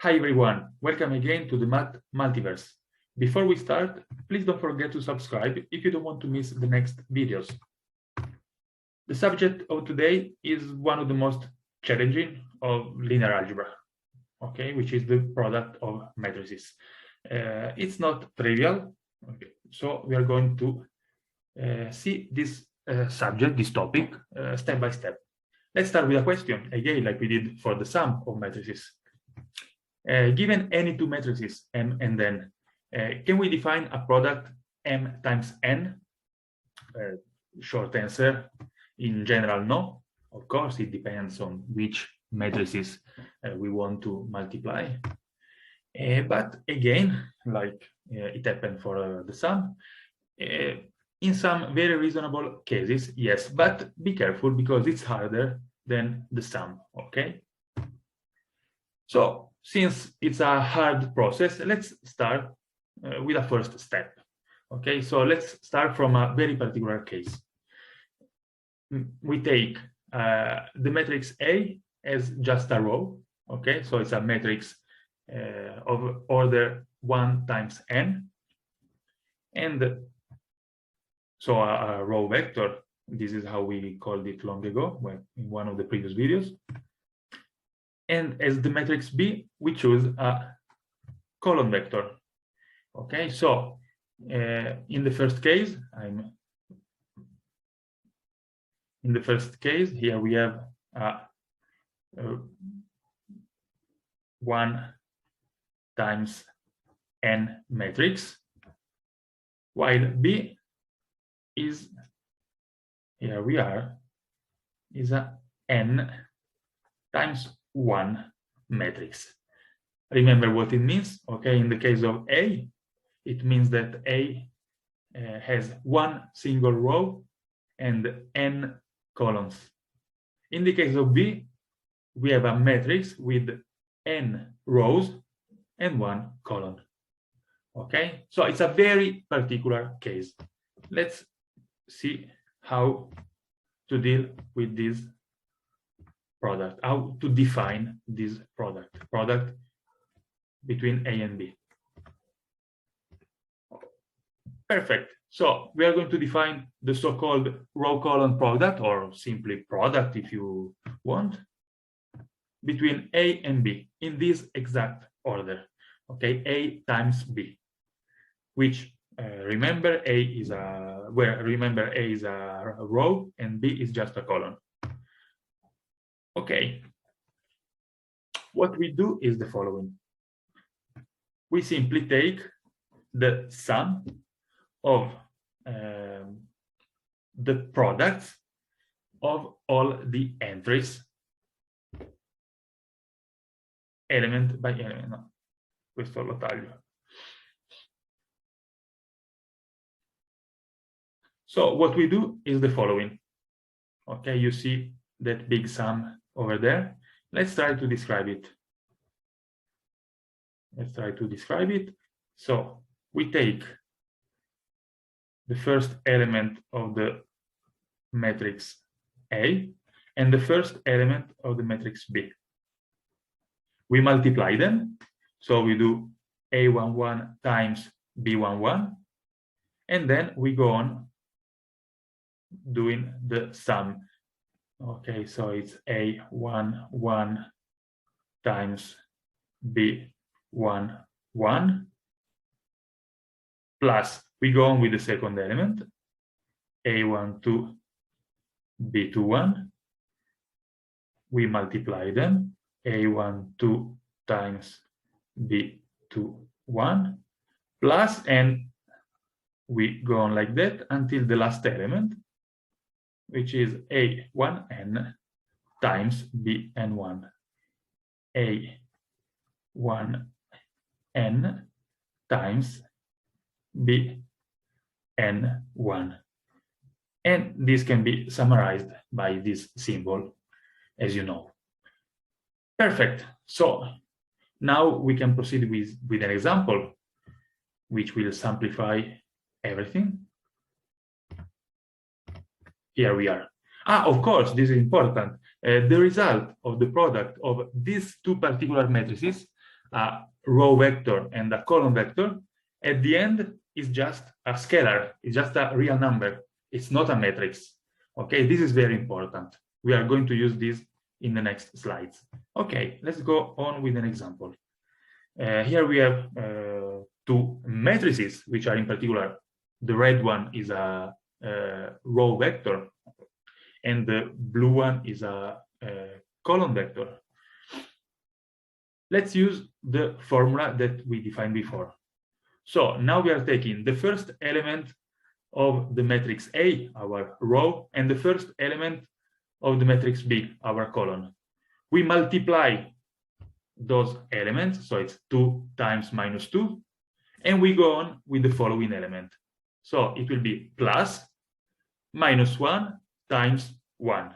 Hi everyone, welcome again to the Multiverse. Before we start, please don't forget to subscribe if you don't want to miss the next videos. The subject of today is one of the most challenging of linear algebra, okay, which is the product of matrices. It's not trivial, okay, so we are going to see this subject, this topic, step by step. Let's start with a question, again, like we did for the sum of matrices. Given any two matrices M and N, can we define a product M times N? Short answer, in general, no. Of course, it depends on which matrices we want to multiply. But again, like it happened for the sum, in some very reasonable cases, yes, but be careful because it's harder than the sum, okay? So, since it's a hard process, let's start with a first step. Okay, so let's start from a very particular case. We take the matrix A as just a row. Okay, so it's a matrix of order 1 times n. And so a row vector, this is how we called it long ago, in one of the previous videos. And as the matrix B, we choose a column vector. Okay, so in the first case, here we have a 1 times n matrix, while B is, here we are, is a n times 1 matrix. Remember what it means, okay? In the case of A, it means that A has one single row and n columns. In the case of B, we have a matrix with n rows and 1 column. Okay, so it's a very particular case. Let's see how to deal with this product, how to define this product between A and B. Perfect. So we are going to define the so-called row-column product, or simply product if you want, between A and B in this exact order. Okay, A times B, which remember A is a row and B is just a column. Okay, what we do is the following. We simply take the sum of the products of all the entries, element by element. No, questo lo taglio. So what we do is the following. Okay, you see that big sum over there. Let's try to describe it. So we take the first element of the matrix A and the first element of the matrix B. We multiply them. So we do A11 times B11. And then we go on doing the sum. Okay, so it's A11 times B11 plus we go on with the second element, A12 B21. We multiply them, A12 times B21 plus, and we go on like that until the last element, which is A1n times Bn1. A1n times Bn1. And this can be summarized by this symbol, as you know. Perfect. So now we can proceed with an example, which will simplify everything. Here we are. Of course, this is important. The result of the product of these two particular matrices a row vector and a column vector, at the end is just a scalar, it's just a real number. It's not a matrix. Okay, this is very important. We are going to use this in the next slides. Okay, let's go on with an example. Here we have two matrices, which are in particular, the red one is a row vector, and the blue one is a column vector. Let's use the formula that we defined before. So now we are taking the first element of the matrix A, our row, and the first element of the matrix B, our column. We multiply those elements, so it's 2 times minus 2, and we go on with the following element. So it will be plus minus 1 times 1,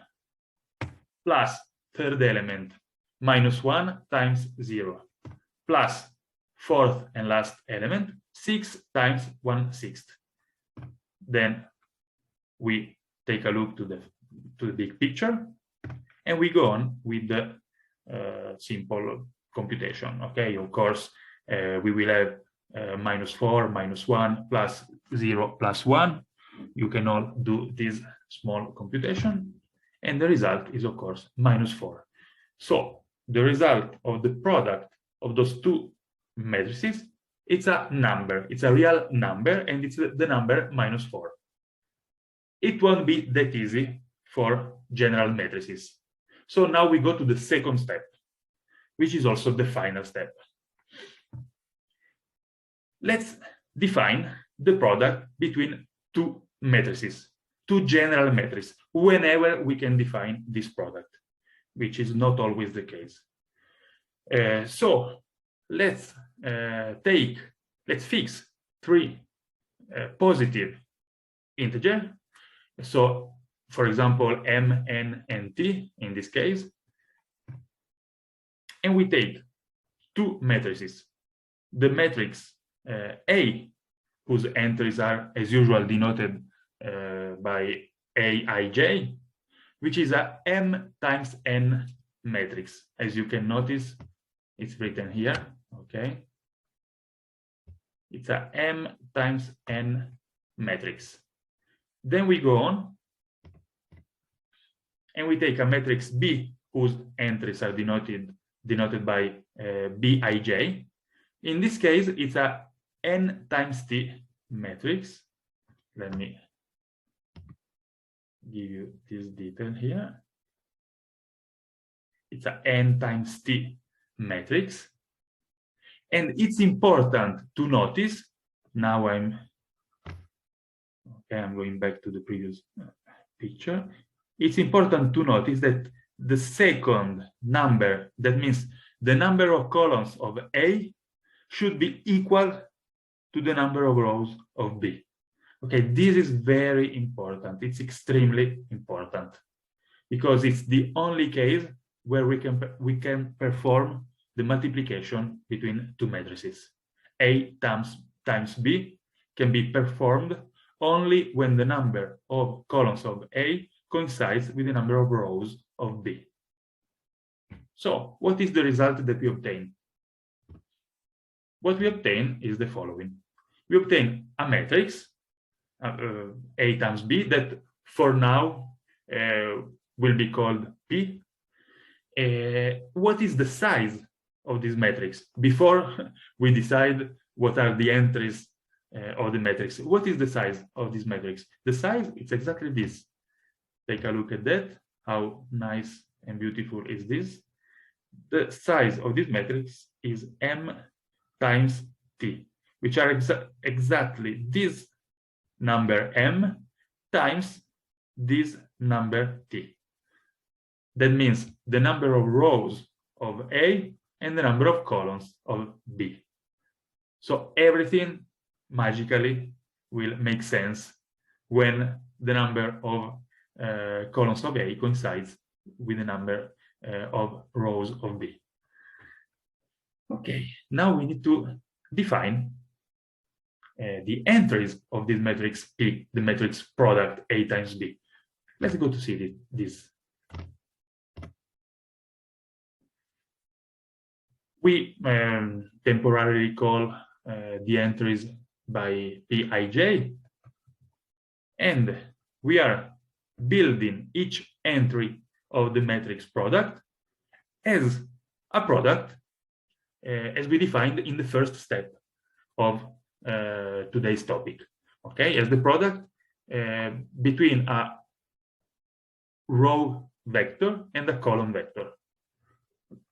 plus third element, minus 1 times 0, plus fourth and last element, 6 times 1/6. Then we take a look to the big picture, and we go on with the simple computation. Okay, of course, we will have minus 4, minus 1, plus 0, plus 1. You can all do this small computation, and the result is, of course, minus 4. So the result of the product of those two matrices, it's a number, it's a real number, and it's the number minus 4. It won't be that easy for general matrices. So now we go to the second step, which is also the final step. Let's define the product between two matrices, two general matrices, whenever we can define this product, which is not always the case. So let's fix three positive integers. So, for example, m, n, and t in this case. And we take two matrices. The matrix A, whose entries are, as usual, denoted by Aij, which is a m times n matrix. As you can notice, it's written here, okay? It's a m times n matrix. Then we go on, and we take a matrix B, whose entries are denoted by Bij. In this case, it's a n times t matrix. Let me give you this detail here. It's a n times t matrix. And it's important to notice, now I'm going back to the previous picture. It's important to notice that the second number, that means the number of columns of A, should be equal to the number of rows of B. Okay, this is very important. It's extremely important because it's the only case where we can perform the multiplication between two matrices. A times B can be performed only when the number of columns of A coincides with the number of rows of B. So, what is the result that we obtain? What we obtain is the following. We obtain a matrix, A times B, that for now will be called P. What is the size of this matrix? Before we decide what are the entries of the matrix, what is the size of this matrix? The size, it's exactly this. Take a look at that. How nice and beautiful is this? The size of this matrix is m times t, which are exactly this number m times this number t. That means the number of rows of A and the number of columns of B. So everything magically will make sense when the number of columns of A coincides with the number of rows of B. Okay, now we need to define the entries of this matrix P, the matrix product A times B. Let's go to see this. We temporarily call the entries by Pij, and we are building each entry of the matrix product as a product as we defined in the first step of today's topic, okay, as the product between a row vector and a column vector,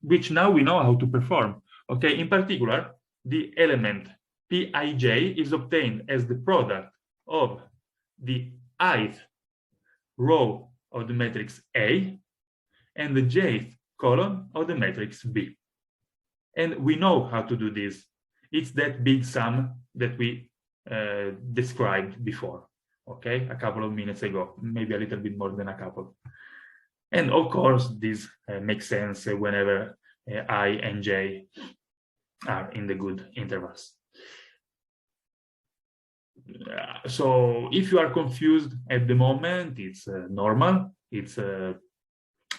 which now we know how to perform. Okay, in particular, the element Pij is obtained as the product of the ith row of the matrix A and the jth column of the matrix B. And we know how to do this. It's that big sum that we described before, okay, a couple of minutes ago, maybe a little bit more than a couple. And of course, this makes sense whenever I and j are in the good intervals. So if you are confused at the moment, it's normal. It's a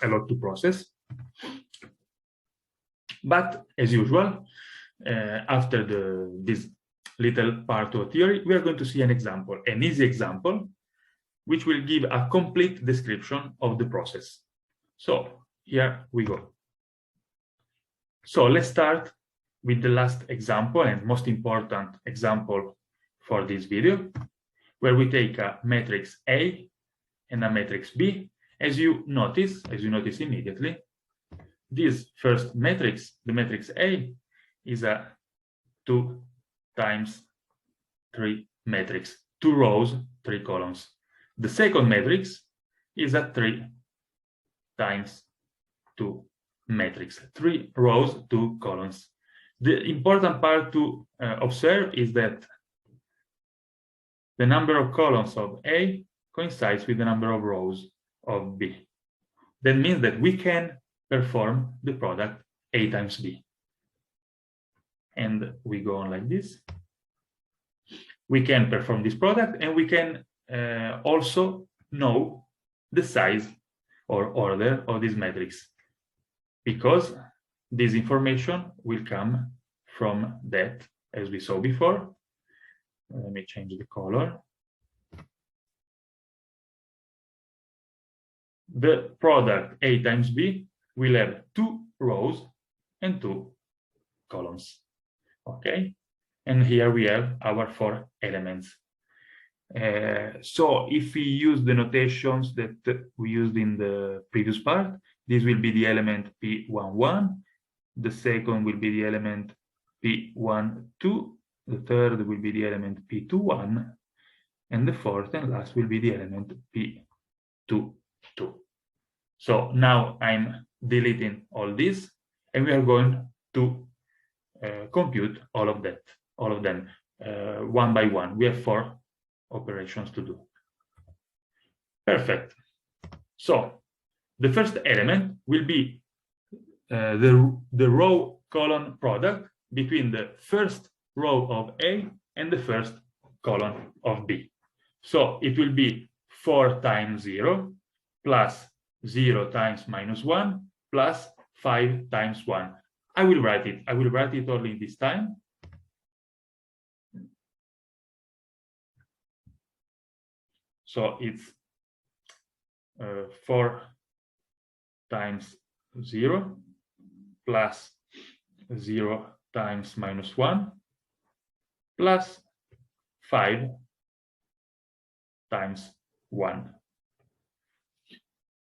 lot to process. But as usual, after this little part of theory, we are going to see an example, an easy example, which will give a complete description of the process. So here we go. So let's start with the last example and most important example for this video, where we take a matrix A and a matrix B. As you notice immediately, this first matrix, the matrix A, is a 2 times 3 matrix, 2 rows, 3 columns. The second matrix is a 3 times 2 matrix, 3 rows, 2 columns. The important part to observe is that the number of columns of A coincides with the number of rows of B. That means that we can perform the product A times B. And we go on like this. We can perform this product, and we can also know the size or order of this matrix, because this information will come from that, as we saw before. Let me change the color. The product A times B will have 2 rows and 2 columns. Okay, and here we have our 4 elements. So if we use the notations that we used in the previous part, this will be the element P11, the second will be the element P12, the third will be the element P21, and the fourth and last will be the element P22. So now I'm deleting all this, and we are going to compute all of them one by one. We have 4 operations to do. Perfect. So the first element will be the row column product between the first row of A and the first column of B. So it will be 4 times 0 plus 0 times minus 1 plus 5 times 1. I will write it only this time. So it's 4 times 0 plus 0 times minus 1 plus 5 times 1.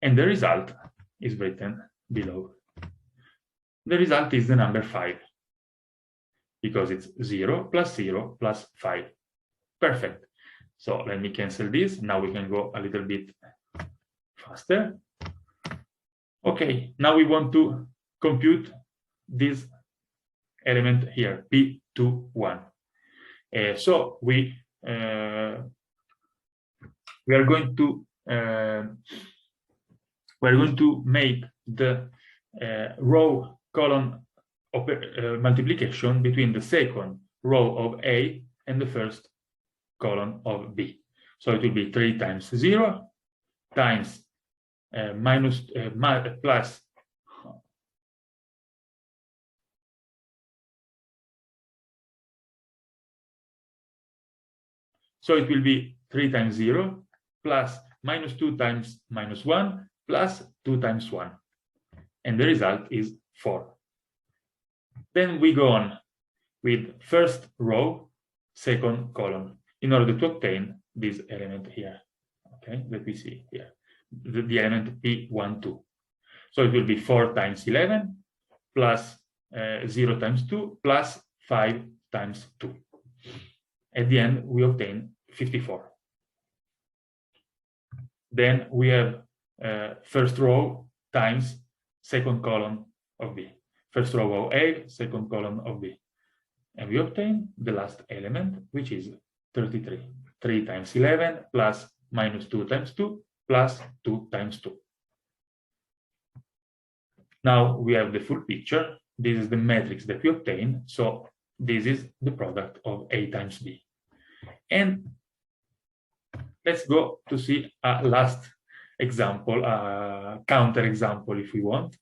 And the result is written below. The result is the number 5, because it's 0 plus 0 plus 5. Perfect. So let me cancel this. Now we can go a little bit faster. Okay, now we want to compute this element here, P21. So we are going to make the row column multiplication between the second row of A and the first column of B. So it will be 3 times 0 times plus So it will be 3 times 0 plus minus 2 times minus 1 plus 2 times 1. And the result is 4. Then we go on with first row, second column, in order to obtain this element here, okay, that we see here, the element P12. So it will be 4 times 11 plus 0 times 2 plus 5 times 2. At the end, we obtain 54. Then we have first row times second column of B. First row of A, second column of B. And we obtain the last element, which is 33. 3 times 11 plus minus 2 times 2 plus 2 times 2. Now we have the full picture. This is the matrix that we obtain. So this is the product of A times B. And let's go to see a last example, a counter example if we want.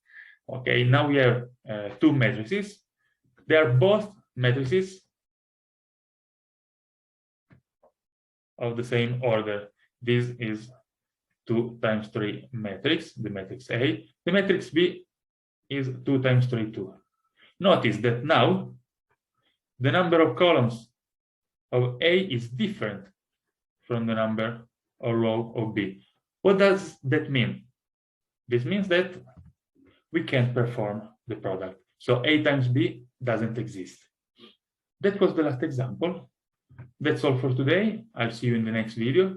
Okay, now we have two matrices. They are both matrices of the same order. This is 2 times 3 matrix, the matrix A. The matrix B is 2 times 3, 2. Notice that now the number of columns of A is different from the number of row of B. What does that mean? This means that we can't perform the product. So A times B doesn't exist. That was the last example. That's all for today. I'll see you in the next video.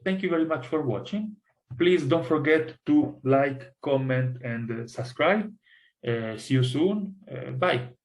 Thank you very much for watching. Please don't forget to like, comment, and subscribe. See you soon. Bye.